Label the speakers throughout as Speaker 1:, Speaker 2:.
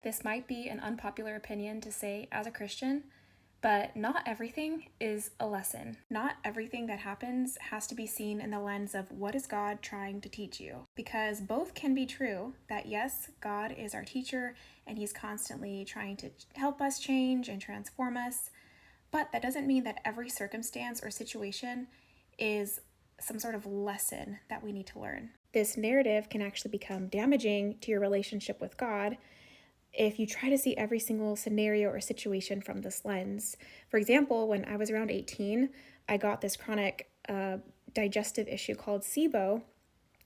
Speaker 1: This might be an unpopular opinion to say as a Christian, but not everything is a lesson. Not everything that happens has to be seen in the lens of what is God trying to teach you. Because both can be true, that yes, God is our teacher and he's constantly trying to help us change and transform us, but that doesn't mean that every circumstance or situation is some sort of lesson that we need to learn. This narrative can actually become damaging to your relationship with God if you try to see every single scenario or situation from this lens. For example, when I was around 18, I got this chronic digestive issue called SIBO,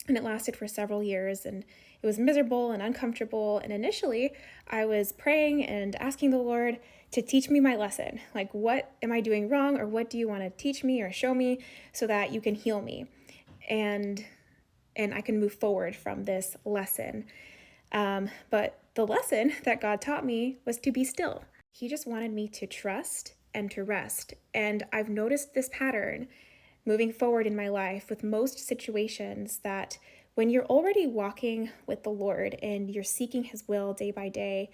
Speaker 1: and it lasted for several years, and it was miserable and uncomfortable. And initially, I was praying and asking the Lord to teach me my lesson. Like, what am I doing wrong, or what do you want to teach me or show me so that you can heal me? And I can move forward from this lesson. But the lesson that God taught me was to be still. He just wanted me to trust and to rest. And I've noticed this pattern moving forward in my life with most situations, that when you're already walking with the Lord and you're seeking his will day by day,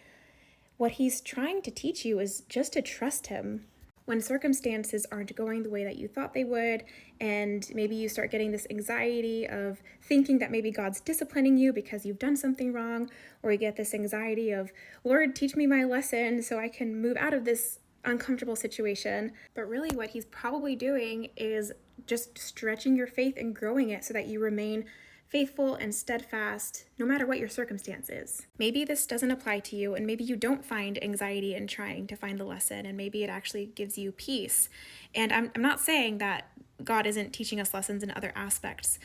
Speaker 1: what he's trying to teach you is just to trust him. When circumstances aren't going the way that you thought they would, and maybe you start getting this anxiety of thinking that maybe God's disciplining you because you've done something wrong, or you get this anxiety of, Lord, teach me my lesson so I can move out of this uncomfortable situation. But really what he's probably doing is just stretching your faith and growing it so that you remain faithful and steadfast no matter what your circumstance is. Maybe this doesn't apply to you, and maybe you don't find anxiety in trying to find the lesson, and maybe it actually gives you peace. And I'm not saying that God isn't teaching us lessons in other aspects,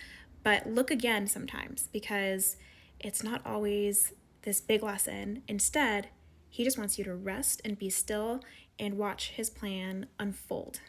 Speaker 1: but look again sometimes, because it's not always this big lesson. Instead, he just wants you to rest and be still and watch his plan unfold.